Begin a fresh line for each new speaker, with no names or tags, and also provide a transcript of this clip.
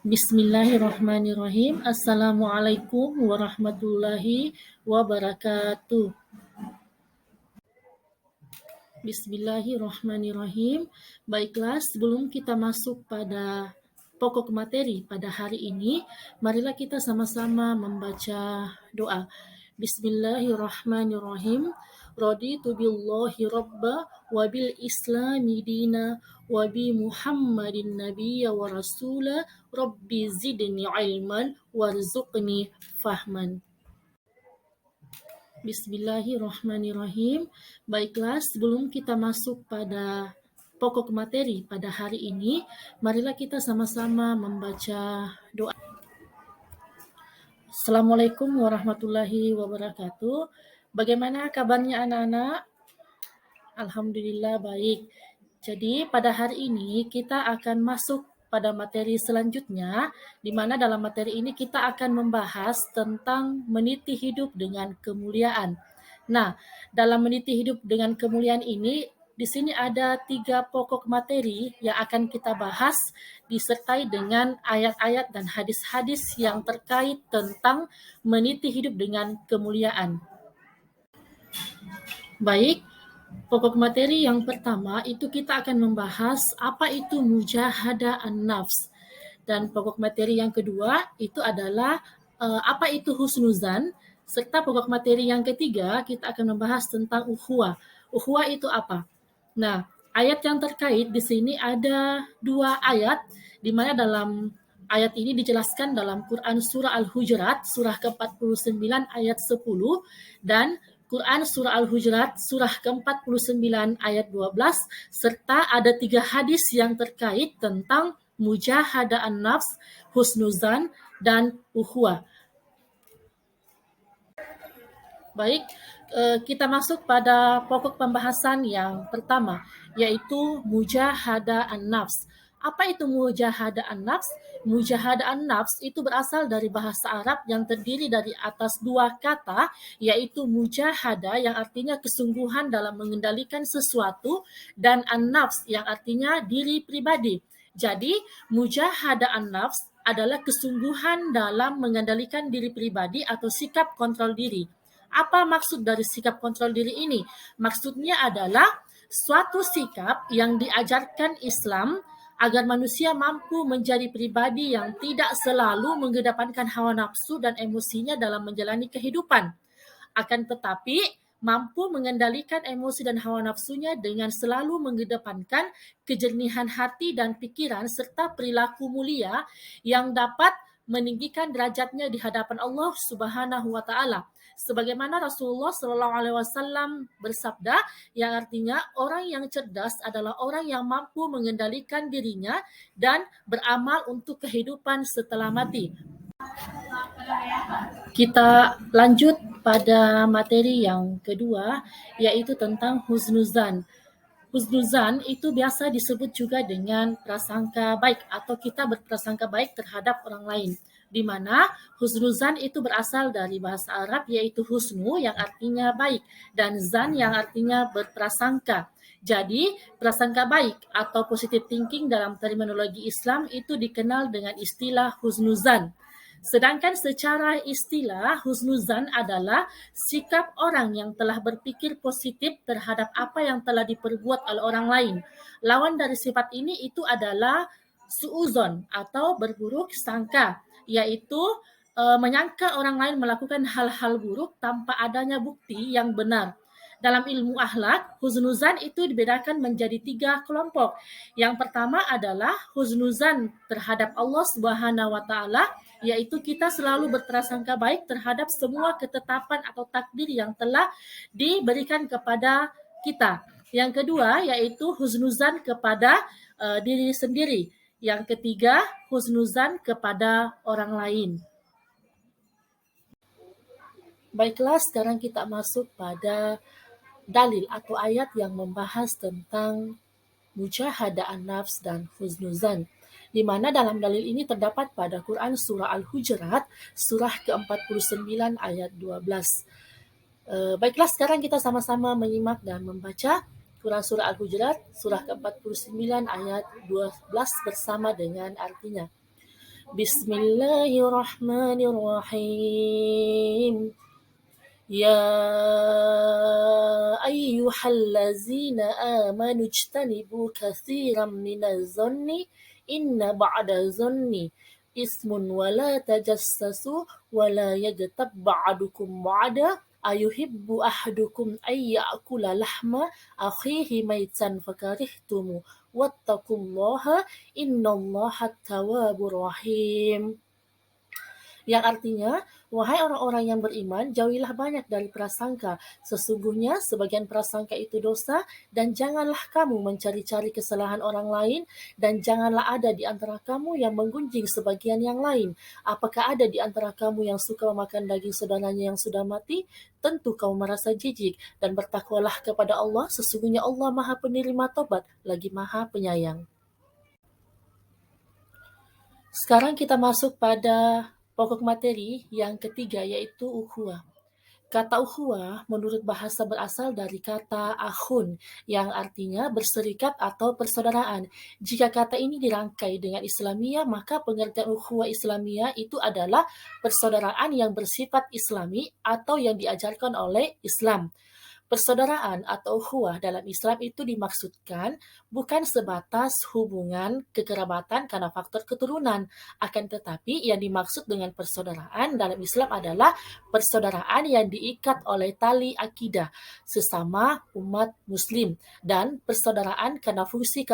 Bismillahirrahmanirrahim. Assalamualaikum warahmatullahi wabarakatuh. Bismillahirrahmanirrahim. Baiklah, sebelum kita masuk pada pokok materi pada hari ini, marilah kita sama-sama membaca doa. Bismillahirrahmanirrahim. Raditu billahi rabba wa bil islami dina wa bi muhammadin nabiyya wa rasula rabbi zidni ilman warzuqni fahman. Bismillahirrahmanirrahim. Baiklah, sebelum kita masuk pada pokok materi pada hari ini, marilah kita sama-sama membaca doa. Assalamualaikum warahmatullahi wabarakatuh. Bagaimana kabarnya anak-anak? Alhamdulillah baik. Jadi pada hari ini kita akan masuk pada materi selanjutnya, di mana dalam materi ini kita akan membahas tentang meniti hidup dengan kemuliaan. Nah, dalam meniti hidup dengan kemuliaan ini, di sini ada 3 pokok materi yang akan kita bahas, disertai dengan ayat-ayat dan hadis-hadis yang terkait tentang meniti hidup dengan kemuliaan. Baik, pokok materi yang pertama itu kita akan membahas apa itu mujahadah an-nafs. Dan pokok materi yang kedua itu adalah apa itu husnuzan. Serta pokok materi yang ketiga kita akan membahas tentang ukhuwah. Ukhuwah itu apa? Nah, ayat yang terkait di sini ada 2 ayat, di mana dalam ayat ini dijelaskan dalam Quran Surah Al-Hujurat, surah ke-49 ayat 10, dan Quran Surah Al-Hujurat, surah ke-49 ayat 12, serta ada 3 hadis yang terkait tentang mujahadah an-nafs, husnuzan, dan ukhuwah. Baik, kita masuk pada pokok pembahasan yang pertama, yaitu mujahadah an-nafs. Apa itu mujahadah an-nafs? Mujahadah an-nafs itu berasal dari bahasa Arab yang terdiri dari atas 2 kata, yaitu mujahadah yang artinya kesungguhan dalam mengendalikan sesuatu, dan an-nafs yang artinya diri pribadi. Jadi, mujahadah an-nafs adalah kesungguhan dalam mengendalikan diri pribadi atau sikap kontrol diri. Apa maksud dari sikap kontrol diri ini? Maksudnya adalah suatu sikap yang diajarkan Islam agar manusia mampu menjadi pribadi yang tidak selalu mengedepankan hawa nafsu dan emosinya dalam menjalani kehidupan. Akan tetapi, mampu mengendalikan emosi dan hawa nafsunya dengan selalu mengedepankan kejernihan hati dan pikiran serta perilaku mulia yang dapat meninggikan derajatnya di hadapan Allah Subhanahu wa taala. Sebagaimana Rasulullah Shallallahu alaihi wasallam bersabda, yang artinya orang yang cerdas adalah orang yang mampu mengendalikan dirinya dan beramal untuk kehidupan setelah mati. Kita lanjut pada materi yang kedua, yaitu tentang husnuzan. Husnuzan itu biasa disebut juga dengan prasangka baik atau kita berprasangka baik terhadap orang lain, di mana husnuzan itu berasal dari bahasa Arab yaitu husnu yang artinya baik dan zan yang artinya berprasangka. Jadi, prasangka baik atau positive thinking dalam terminologi Islam itu dikenal dengan istilah husnuzan. Sedangkan secara istilah, husnuzan adalah sikap orang yang telah berpikir positif terhadap apa yang telah diperbuat oleh orang lain. Lawan dari sifat ini itu adalah suuzon atau berburuk sangka, yaitu menyangka orang lain melakukan hal-hal buruk tanpa adanya bukti yang benar. Dalam ilmu akhlak, husnuzan itu dibedakan menjadi 3 kelompok. Yang pertama adalah husnuzan terhadap Allah Subhanahu wa taala, yaitu kita selalu berprasangka baik terhadap semua ketetapan atau takdir yang telah diberikan kepada kita. Yang kedua yaitu husnuzan kepada diri sendiri. Yang ketiga, husnuzan kepada orang lain. Baiklah, sekarang kita masuk pada dalil atau ayat yang membahas tentang mujahadah an-nafs dan husnuzan, di mana dalam dalil ini terdapat pada Quran Surah Al-Hujurat, surah ke-49 ayat 12. Baiklah, sekarang kita sama-sama menyimak dan membaca Quran Surah Al-Hujurat, surah ke-49 ayat 12 bersama dengan artinya. Bismillahirrahmanirrahim. يا أيها الذين آمنوا اجتنبوا كثيرا من الظن إن بعد الظن إثم ولا تجسسوا ولا يغتب بعضكم بعضا أيحب أحدكم أن يأكل لحم أخيه ميتا فكرهتموه واتقوا الله إن الله التواب الرحيم. Yang artinya, wahai orang-orang yang beriman, jauhilah banyak dari prasangka. Sesungguhnya sebagian prasangka itu dosa, dan janganlah kamu mencari-cari kesalahan orang lain, dan janganlah ada di antara kamu yang menggunjing sebagian yang lain. Apakah ada di antara kamu yang suka memakan daging saudaranya yang sudah mati? Tentu kamu merasa jijik, dan bertakwalah kepada Allah, sesungguhnya Allah Maha Penerima Tobat, lagi Maha Penyayang. Sekarang kita masuk pada pokok materi yang ketiga, yaitu ukhuwah. Kata ukhuwah menurut bahasa berasal dari kata akhun yang artinya berserikat atau persaudaraan. Jika kata ini dirangkai dengan Islamiyah, maka pengertian ukhuwah Islamiyah itu adalah persaudaraan yang bersifat Islami atau yang diajarkan oleh Islam. Persaudaraan atau ukhuwah dalam Islam itu dimaksudkan bukan sebatas hubungan kekerabatan karena faktor keturunan, akan tetapi yang dimaksud dengan persaudaraan dalam Islam adalah persaudaraan yang diikat oleh tali akidah sesama umat muslim dan persaudaraan karena fungsi